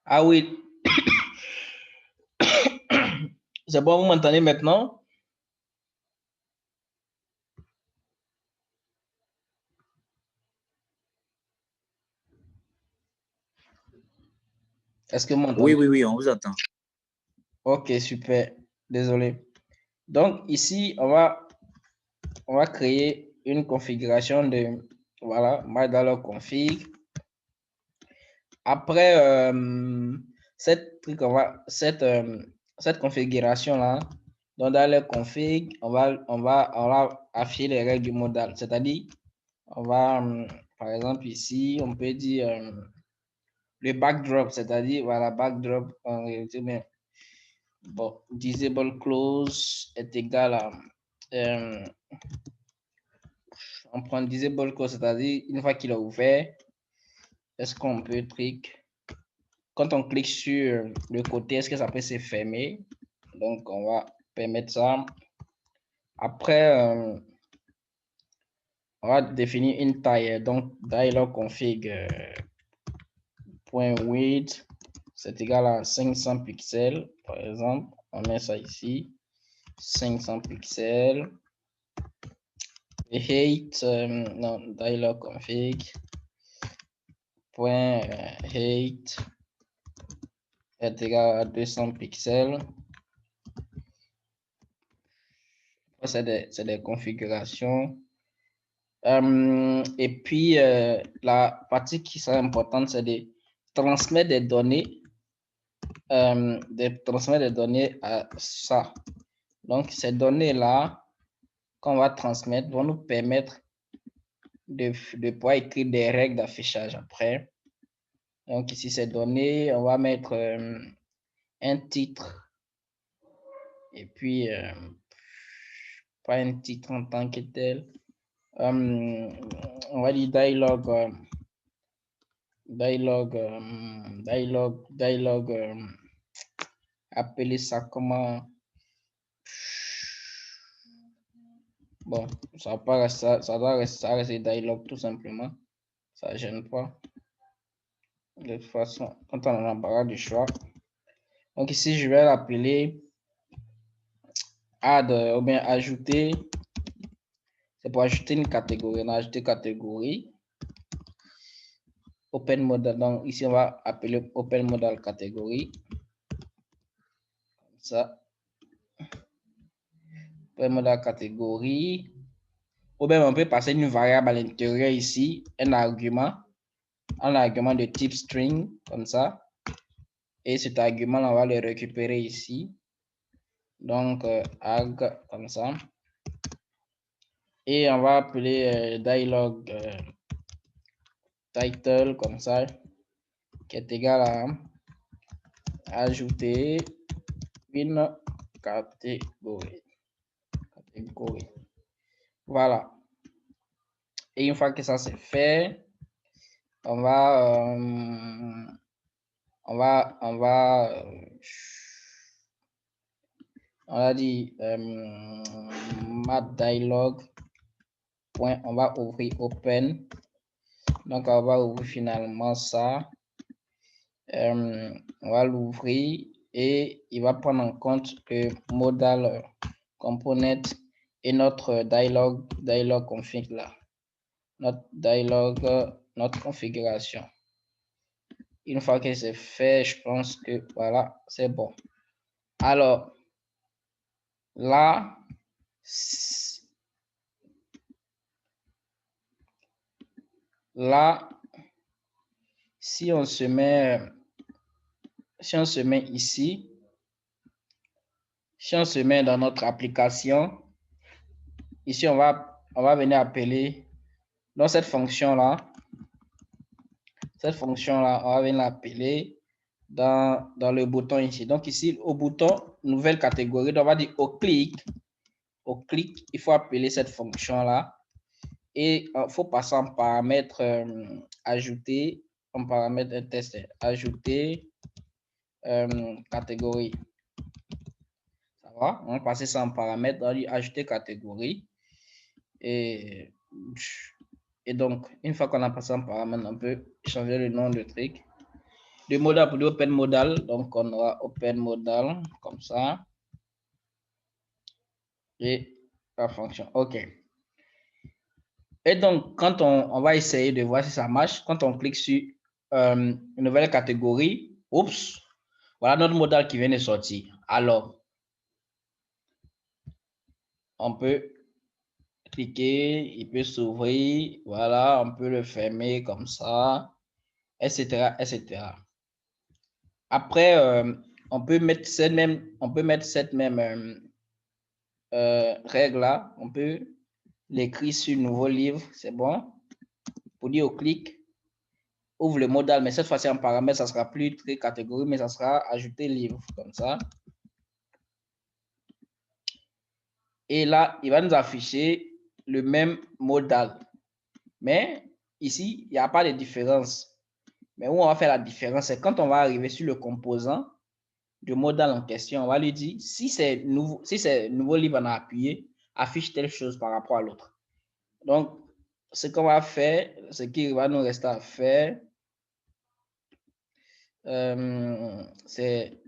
Ah oui, c'est bon, vous m'entendez maintenant? Est-ce que vous Oui, m'entendez? oui, oui, on vous attend. Ok, super. Désolé. Donc ici, on va créer une configuration de, voilà, dans config. Après cette configuration là, donc dans le config, on va afficher les règles du modal. C'est-à-dire, on va, par exemple ici, on peut dire le backdrop, c'est-à-dire voilà, backdrop en réalité, mais bon, disable close est égal à on prend disable close, c'est-à-dire une fois qu'il est ouvert, est-ce qu'on peut trick quand on clique sur le côté, est-ce que ça peut se fermer? Donc on va permettre ça. Après on va définir une taille, donc dialog config point width c'est égal à 500 pixels par exemple. On met ça ici, 500 pixels. Et height, non, dialog config point height est égal à 200 pixels. C'est des configurations. Et puis, la partie qui sera importante, c'est de transmettre des données, à ça. Donc, ces données-là qu'on va transmettre vont nous permettre de pouvoir écrire des règles d'affichage après. Donc, ici, ces données, on va mettre un titre. Et puis, pas un titre en tant que tel. On va dire dialogue, appeler ça comment? Bon, ça doit rester dialogue tout simplement. Ça gêne pas. De toute façon, quand on en a du choix. Donc ici, je vais l'appeler add ou bien ajouter. C'est pour ajouter une catégorie. On a ajouté catégorie. Open modal. Donc ici, on va appeler open modal catégorie. Comme ça. Open modal catégorie. Ou bien on peut passer une variable à l'intérieur ici, un argument de type string, comme ça. Et cet argument, on va le récupérer ici. Donc, arg, comme ça. Et on va appeler dialogue title, comme ça, qui est égal à ajouter une catégorie. Voilà. Et une fois que ça c'est fait, on va dit mat dialogue point, on va ouvrir open. Donc on va ouvrir finalement ça. On va l'ouvrir et il va prendre en compte le modal component et notre dialogue config là. Notre dialogue, notre configuration. Une fois que c'est fait, je pense que voilà, c'est bon. Alors, là, si on se met ici, si on se met dans notre application, ici on va venir appeler dans cette fonction là, on va venir l'appeler dans le bouton ici. Donc ici au bouton nouvelle catégorie, on va dire au clic, il faut appeler cette fonction là et il faut passer en paramètre ajouter, en paramètre un test, ajouter catégorie. Ça va, on va passer ça en paramètre, on va dire ajouter catégorie et donc une fois qu'on a passé en paramètre, on peut changer le nom de truc. Le modal pour open modal, donc on aura open modal comme ça et la fonction. OK. Et donc, quand on va essayer de voir si ça marche, quand on clique sur une nouvelle catégorie, oups, voilà notre modal qui vient de sortir. Alors, on peut cliquer, il peut s'ouvrir, voilà, on peut le fermer comme ça, etc., etc. Après, on peut mettre cette même, règle là, on peut l'écrire sur nouveau livre, c'est bon. Pour dire au clic, ouvre le modal, mais cette fois-ci en paramètre, ça sera plus très catégorie, mais ça sera ajouter livre, comme ça. Et là, il va nous afficher le même modal. Mais ici, il n'y a pas de différence. Mais où on va faire la différence, c'est quand on va arriver sur le composant du modal en question, on va lui dire si c'est nouveau livre on a appuyé, affiche telle chose par rapport à l'autre. Donc, ce qu'on va faire, ce qui va nous rester à faire, c'est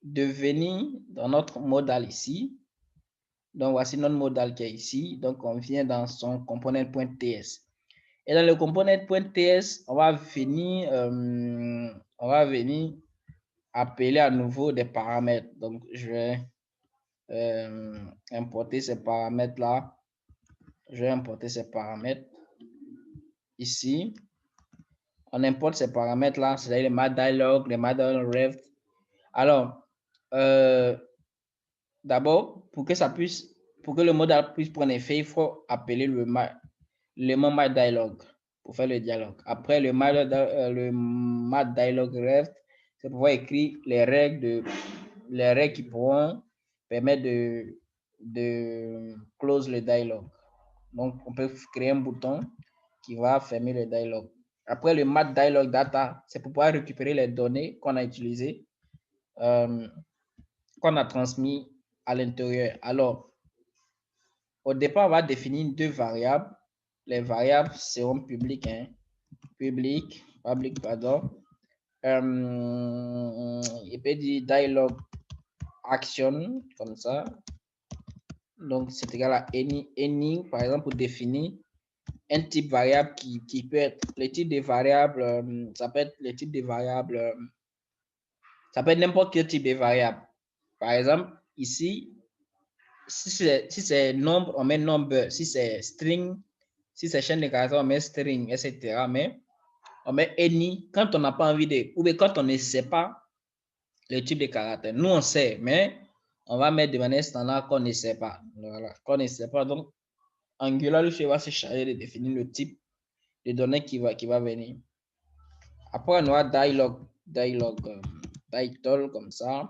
de venir dans notre modal ici. Donc, voici notre modal qui est ici. Donc, on vient dans son component.ts. Et dans le component.ts, on va venir appeler à nouveau des paramètres. Donc, je vais importer ces paramètres-là. Je vais importer ces paramètres. Ici, on importe ces paramètres-là, c'est-à-dire les MathDialog, les MathDialogRef. Alors, d'abord, pour que le modèle puisse prendre effet, il faut appeler l'élément MathDialog pour faire le dialogue. Après, le MathDialogRef, c'est pour pouvoir écrire les règles qui pourront permettre de close le dialogue. Donc, on peut créer un bouton qui va fermer le dialogue. Après, le MathDialog Data, c'est pour pouvoir récupérer les données qu'on a utilisées, qu'on a transmis à l'intérieur. Alors, au départ, on va définir deux variables. Les variables seront publiques, public, pardon. Il peut dire dialog action, comme ça. Donc, c'est égal à any, par exemple, pour définir un type variable qui peut être le type de variable, ça peut être le type de variable, ça peut être n'importe quel type de variable. Par exemple, ici, si c'est nombre, on met number. Si c'est string, si c'est chaîne de caractères, on met string, etc. Mais on met any quand on n'a pas envie de, ou bien quand on ne sait pas le type de caractère. Nous, on sait, mais on va mettre de manière standard qu'on ne sait pas. Voilà, qu'on ne sait pas. Donc, Angular, le fait va se charger de définir le type de données qui va venir. Après, on aura title comme ça.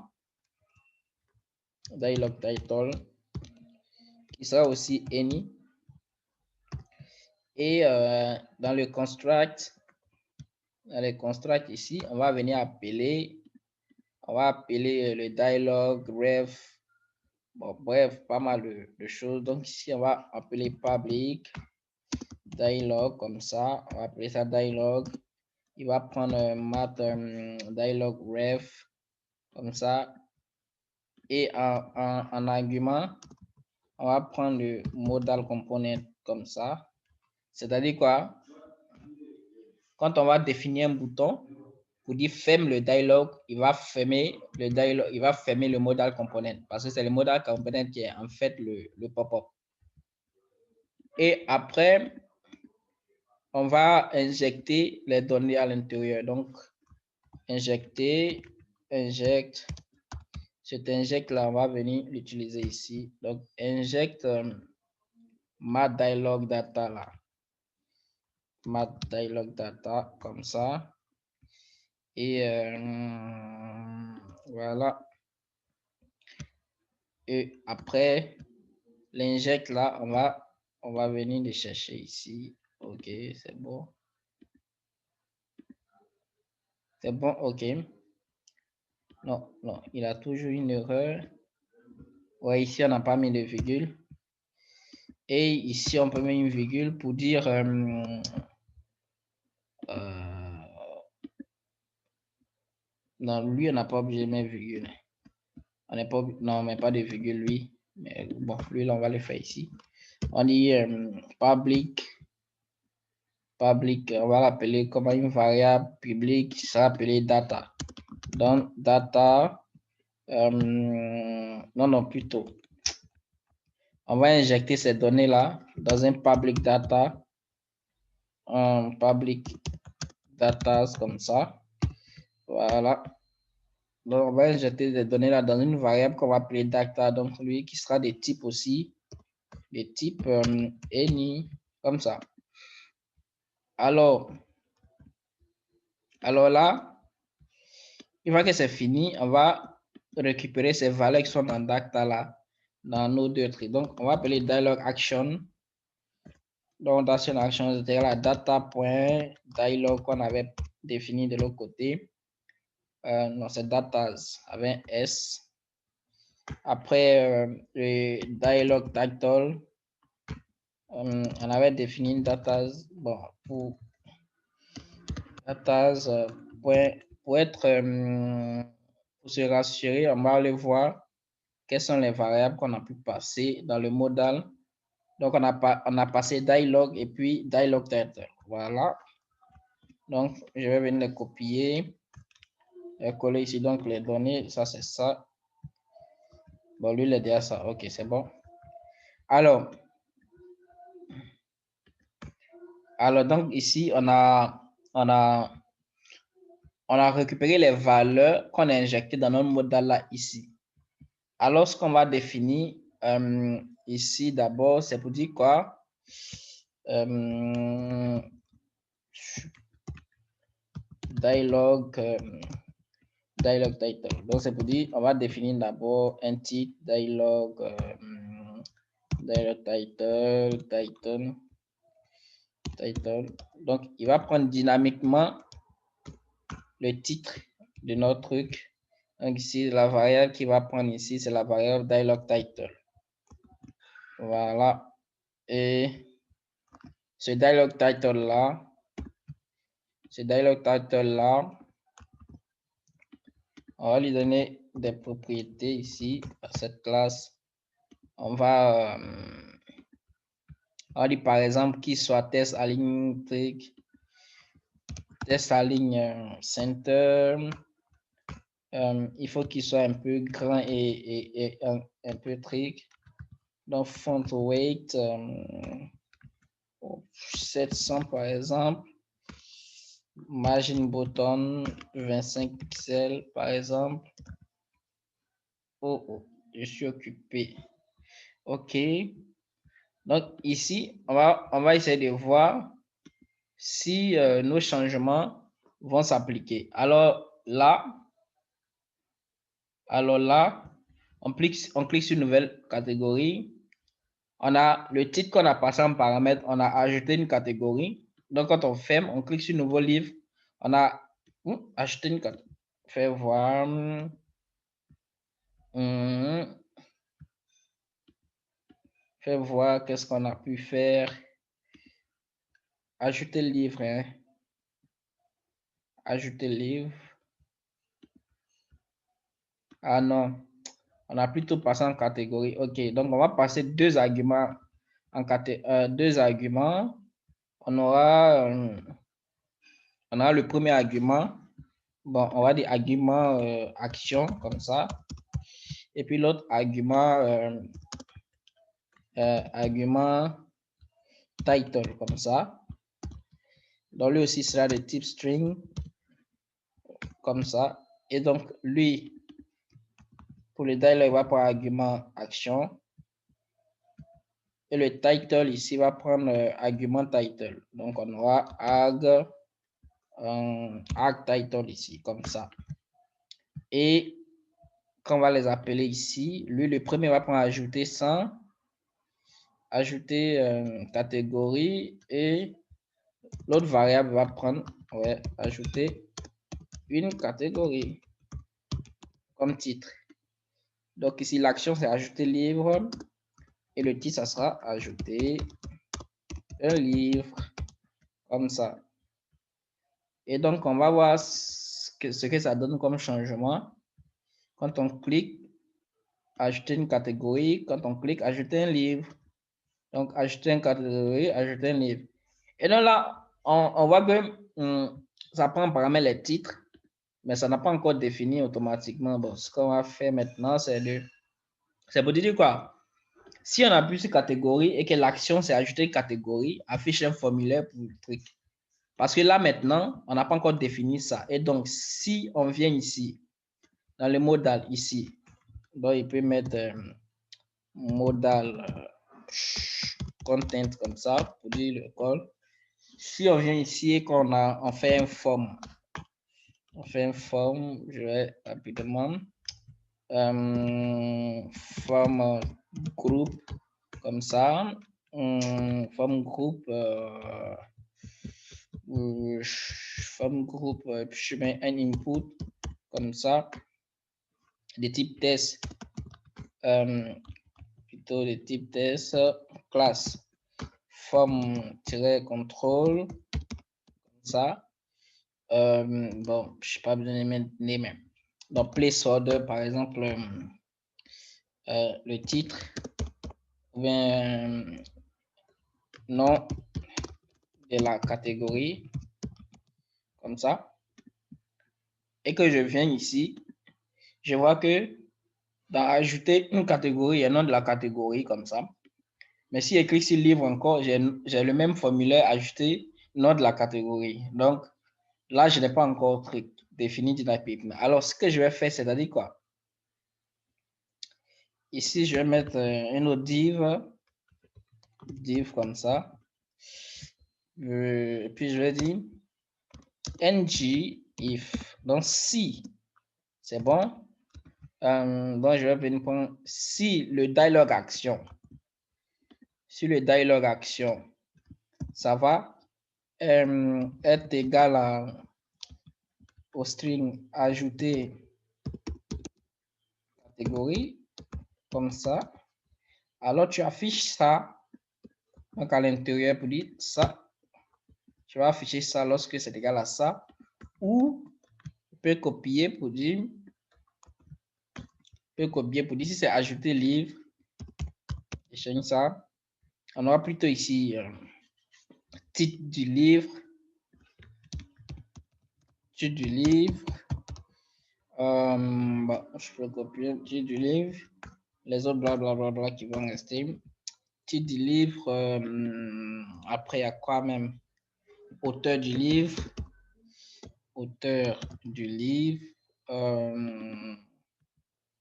Dialog title qui sera aussi any. Et dans le construct ici, on va venir appeler, le dialog ref. Bon, bref, pas mal de choses. Donc ici, on va appeler public dialog comme ça. On va appeler ça dialog. Il va prendre math dialog ref comme ça. Et en argument, on va prendre le modal component comme ça. C'est-à-dire quoi? Quand on va définir un bouton, pour dire ferme le dialog, il va fermer le dialog, il va fermer le modal component parce que c'est le modal component qui est en fait le pop-up. Et après, on va injecter les données à l'intérieur. Donc, injecter, inject. Cet inject là, on va venir l'utiliser ici. Donc, inject MathDialog Data là. MathDialog Data comme ça. Et voilà. Et après, l'inject là, on va venir le chercher ici. Ok, c'est bon. C'est bon, ok. Non, non, il a toujours une erreur. Ouais, ici, on n'a pas mis de virgule. Et ici, on peut mettre une virgule pour dire... non, lui, on n'a pas obligé de mettre virgule. On n'est pas... Non, on met pas de virgule, lui. Mais bon, lui, là, on va le faire ici. On dit public. Public, on va l'appeler comme une variable publique qui sera appelée data. Donc, data... non, plutôt. On va injecter ces données-là dans un public data. Public data comme ça. Voilà. Donc, on va injecter des données là dans une variable qu'on va appeler data. Donc, lui qui sera des types aussi. Des types any, comme ça. Alors là, une fois que c'est fini, on va récupérer ces valeurs qui sont dans data là, dans nos deux traits. Donc, on va appeler dialog action. Donc, dans cette action, c'était la data.dialog qu'on avait défini de l'autre côté. Non, c'est datas avec S. Après, le dialog title, on avait défini une datas, bon, pour datas, pour être, pour se rassurer, on va aller voir quelles sont les variables qu'on a pu passer dans le modal. Donc, on a passé dialog et puis dialog title. Voilà. Donc, je vais venir les copier et coller ici. Donc, les données, ça, c'est ça. Bon, lui, il est déjà ça. OK, c'est bon. Alors, donc ici, on a récupéré les valeurs qu'on a injectées dans notre modèle là ici. Alors, ce qu'on va définir ici d'abord, c'est pour dire quoi? Dialogue title. Donc, c'est pour dire, on va définir d'abord un titre, dialogue title. Donc, il va prendre dynamiquement le titre de notre truc. Donc, ici, la variable qu'il va prendre ici, c'est la variable dialogue title. Voilà. Et ce dialogue title là, on va lui donner des propriétés ici à cette classe. On va dire par exemple qu'il soit test align trick, test align center. Il faut qu'il soit un peu grand et un peu trick. Donc font weight 700 par exemple. Margin button 25 pixels par exemple. Oh, je suis occupé. OK. Donc ici, on va essayer de voir si nos changements vont s'appliquer. Alors là, on clique sur nouvelle catégorie. On a le titre qu'on a passé en paramètre, on a ajouté une catégorie. Donc quand on ferme, on clique sur nouveau livre, on a ajouté une catégorie. Fais voir. Fais voir qu'est-ce qu'on a pu faire. Ajouter le livre. Hein. Ajouter le livre. Ah non, on a plutôt passé en catégorie. OK, donc on va passer deux arguments en deux arguments. On aura le premier argument. Bon, on va dire argument action comme ça. Et puis l'autre argument argument title comme ça. Donc lui aussi sera de type string comme ça. Et donc lui, pour le dialogue, il va prendre argument action. Et le title ici va prendre argument title. Donc on aura arg title ici, comme ça. Et quand on va les appeler ici, lui, le premier va prendre ajouter 100, ajouter catégorie, et l'autre variable va prendre ajouter une catégorie comme titre. Donc ici, l'action, c'est ajouter livre, et le titre, ça sera ajouter un livre, comme ça. Et donc, on va voir ce que ça donne comme changement. Quand on clique, ajouter une catégorie. Quand on clique, ajouter un livre. Donc, ajouter une catégorie, ajouter un livre. Et donc là, on voit que ça prend en paramètre les titres, mais ça n'a pas encore défini automatiquement. Bon, ce qu'on va faire maintenant, c'est pour dire quoi? Si on appuie sur catégorie et que l'action, c'est ajouter une catégorie, affiche un formulaire pour le truc. Parce que là, maintenant, on n'a pas encore défini ça. Et donc, si on vient ici, dans le modal, ici, donc il peut mettre modal content comme ça, pour dire le call. Si on vient ici et on fait un form, je vais rapidement, form groupe, comme ça, form groupe, je mets un input comme ça, de type test, plutôt de type test, classe, form-control, comme ça. Bon, je sais pas besoin de mettre les mêmes. Donc, placeholder, par exemple, le titre, ou bien nom de la catégorie, comme ça. Et que je viens ici, je vois que d'ajouter une catégorie et nom de la catégorie comme ça. Mais si je clique sur livre encore, j'ai le même formulaire ajouter nom de la catégorie. Donc, là, je n'ai pas encore défini du type. Alors, ce que je vais faire, c'est-à-dire quoi? Ici, je vais mettre une autre div comme ça. Et puis, je vais dire ng if. Donc, si, c'est bon. Donc, je vais venir prendre si le dialogue action. Si le dialogue action, ça va être égal au string ajouter catégorie, comme ça. Alors, tu affiches ça. Donc, à l'intérieur, pour dire ça. Tu vas afficher ça lorsque c'est égal à ça. Ou, tu peux copier pour dire, si c'est ajouter livre, je change ça. On aura plutôt ici titre du livre. Titre du livre. Bon, je peux copier titre du livre. Les autres blablabla qui vont rester. Titre du livre. Après, il y a quoi même? Auteur du livre. Auteur du livre.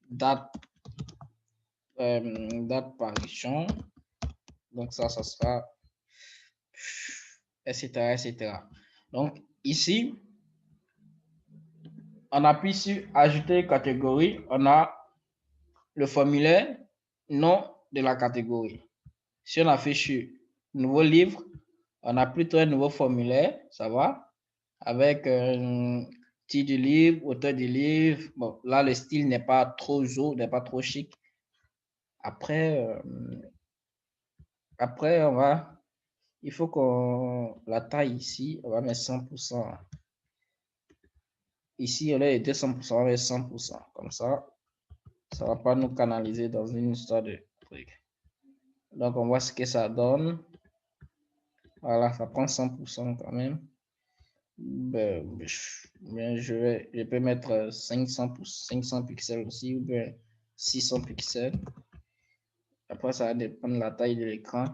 Date parution. Donc ça sera etc. Donc ici, on appuie sur ajouter catégorie. On a le formulaire nom de la catégorie. Si on affiche sur nouveau livre, on a plutôt un nouveau formulaire, ça va, avec titre du livre, auteur du livre. Bon, là, le style n'est pas trop jaune, n'est pas trop chic. Après, il faut qu'on la taille ici, on va mettre 100%. Ici, on est 200%, on va mettre 100%. Comme ça, ça va pas nous canaliser dans une histoire de truc. Donc, on voit ce que ça donne. Voilà, ça prend 100% quand même. Je peux mettre 500 pixels aussi, ou bien 600 pixels. Après, ça va dépendre de la taille de l'écran.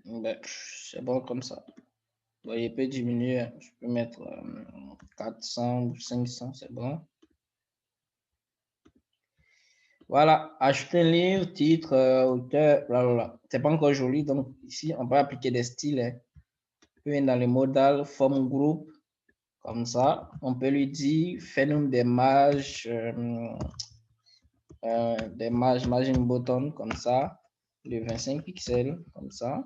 C'est bon comme ça. Bon, il peut diminuer. Je peux mettre 400 ou 500, c'est bon. Voilà, acheter un livre, titre, auteur, blablabla. C'est pas encore joli, donc ici, on peut appliquer des styles. Hein. On peut dans le modal, forme groupe, comme ça. On peut lui dire, fais-nous des marges, margin button, comme ça, de 25 pixels, comme ça.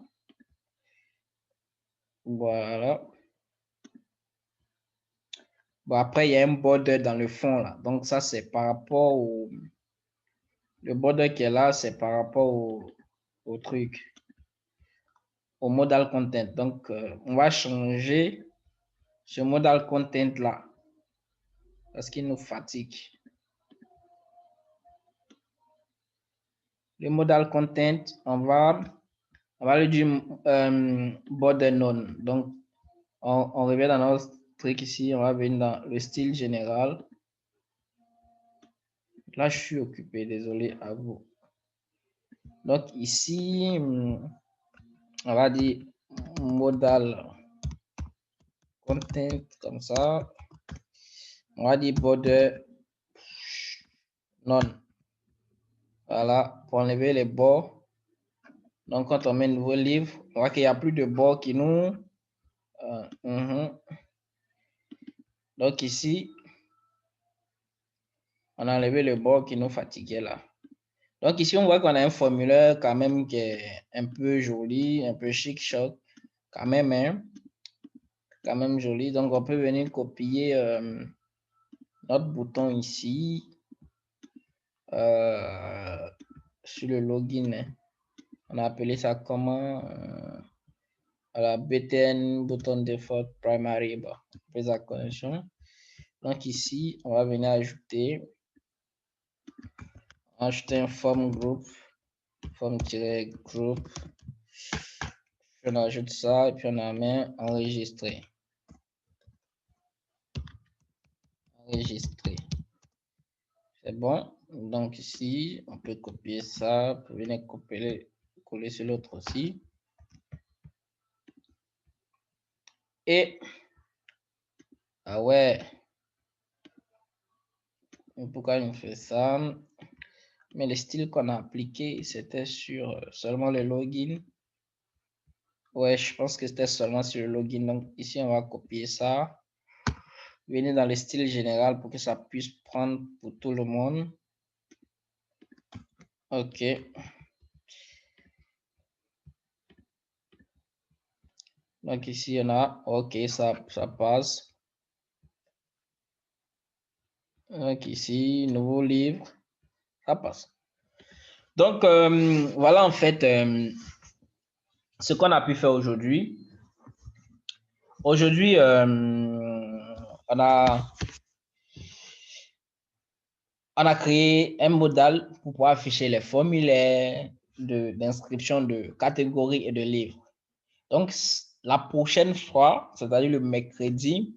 Voilà. Bon, après, il y a un border dans le fond, là. Donc, ça, c'est par rapport au... Le border qui est là, c'est par rapport au truc, au modal content. Donc, on va changer ce modal content là parce qu'il nous fatigue. Le modal content, on va le dire border none. Donc, on revient dans notre truc ici, on va venir dans le style général. Là, je suis occupé, désolé à vous. Donc, ici, on va dire modal content comme ça. On va dire border none. Voilà, pour enlever les bords. Donc, quand on met un nouveau livre, on voit qu'il n'y a plus de bords qui nous... Donc, ici, on a enlevé le bord qui nous fatiguait là. Donc, ici, on voit qu'on a un formulaire quand même qui est un peu joli, un peu chic, choc. Quand même, hein? Quand même joli. Donc, on peut venir copier notre bouton ici sur le login. Hein. On a appelé ça comment la BTN bouton default primary la connexion. Donc ici, on va venir ajouter un form group, form-group. On ajoute ça et puis on a mis enregistrer. Enregistrer. C'est bon. Donc ici, on peut copier ça. Vous pouvez venir coller sur l'autre aussi. Et, ah ouais. Pourquoi on fait ça? Mais le style qu'on a appliqué, c'était sur seulement le login. Ouais, je pense que c'était seulement sur le login. Donc ici, on va copier ça. Venez dans le style général pour que ça puisse prendre pour tout le monde. OK. Donc ici, on a, OK, ça passe. Donc ici, nouveau livre, ça passe. Donc, voilà en fait ce qu'on a pu faire aujourd'hui. Aujourd'hui, on a créé un modèle pour pouvoir afficher les formulaires d'inscription de catégories et de livres. Donc, la prochaine fois, c'est-à-dire le mercredi,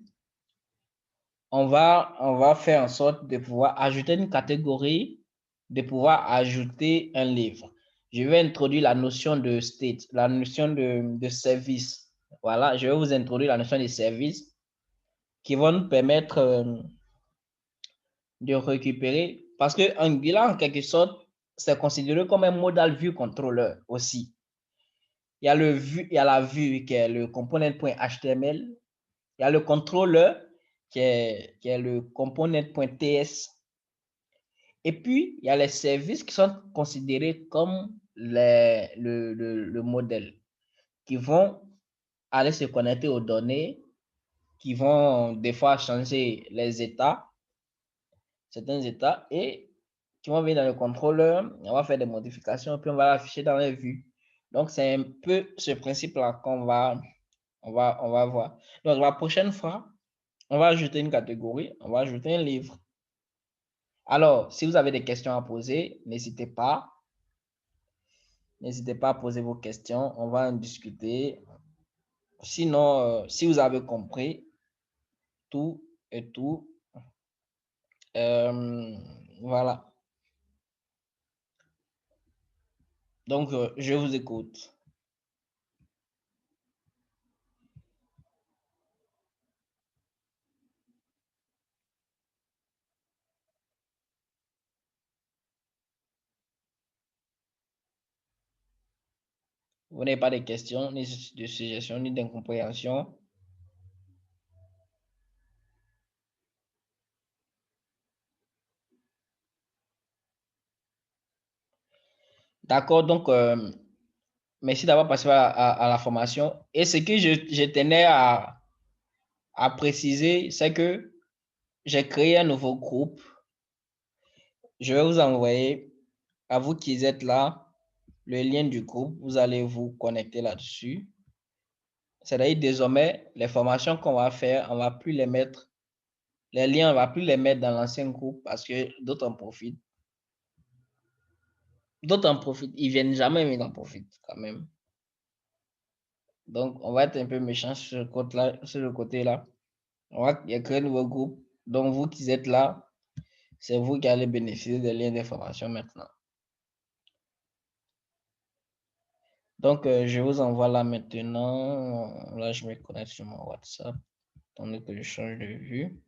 on va faire en sorte de pouvoir ajouter une catégorie, de pouvoir ajouter un livre. Je vais introduire la notion de state, la notion de service. Voilà, je vais vous introduire la notion de service qui vont nous permettre de récupérer, parce que Angular, en quelque sorte, c'est considéré comme un modal view controller aussi. Il y a la vue qui est le component.html, il y a le controller qui est le component.ts, et puis il y a les services qui sont considérés comme le modèle, qui vont aller se connecter aux données, qui vont des fois changer les états, certains états, et qui vont venir dans le contrôleur, on va faire des modifications, puis on va l'afficher dans les vues. Donc, c'est un peu ce principe-là qu'on va voir. Donc, la prochaine fois, on va ajouter une catégorie, on va ajouter un livre. Alors, si vous avez des questions à poser, n'hésitez pas. N'hésitez pas à poser vos questions, on va en discuter. Sinon, si vous avez compris tout et tout, voilà. Donc, je vous écoute. Vous n'avez pas de questions, ni de suggestions, ni d'incompréhension. D'accord, donc, merci d'avoir passé à la formation. Et ce que je tenais à préciser, c'est que j'ai créé un nouveau groupe. Je vais vous envoyer, à vous qui êtes là, le lien du groupe. Vous allez vous connecter là-dessus. C'est-à-dire, désormais, les formations qu'on va faire, on ne va plus les mettre, les liens, on ne va plus les mettre dans l'ancien groupe parce que d'autres en profitent. D'autres en profitent. Ils ne viennent jamais, mais ils en profitent quand même. Donc, on va être un peu méchant sur le côté-là. On va créer un nouveau groupe. Donc, vous qui êtes là, c'est vous qui allez bénéficier des liens d'information maintenant. Donc, je vous envoie là maintenant. Là, je me connecte sur mon WhatsApp. Attendez que je change de vue.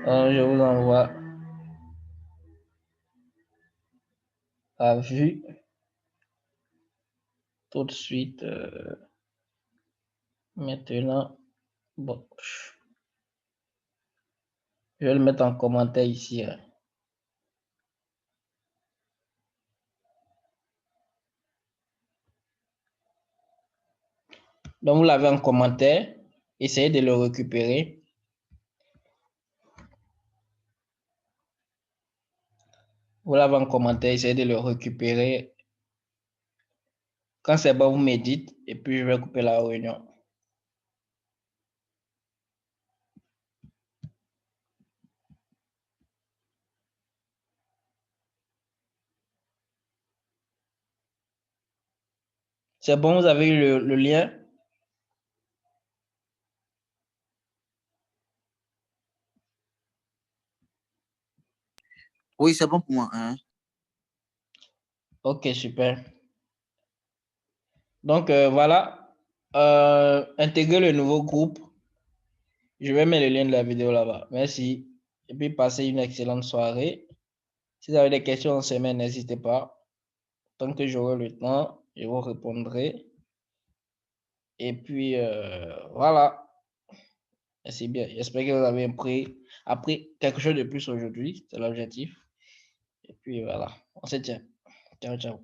Je vous envoie la vue tout de suite. Maintenant, bon, je vais le mettre en commentaire ici. Donc, vous l'avez en commentaire. Essayez de le récupérer. Vous l'avez en commentaire. Essayez de le récupérer. Quand c'est bon, vous me dites. Et puis, je vais couper la réunion. C'est bon, vous avez eu le lien? Oui, c'est bon pour moi. Hein? Ok, super. Donc, voilà. Intégrer le nouveau groupe. Je vais mettre le lien de la vidéo là-bas. Merci. Et puis, passez une excellente soirée. Si vous avez des questions en semaine, n'hésitez pas. Tant que j'aurai le temps, je vous répondrai. Et puis, voilà. C'est bien. J'espère que vous avez appris quelque chose de plus aujourd'hui. C'est l'objectif. Et puis, voilà. On se tient. Ciao, ciao.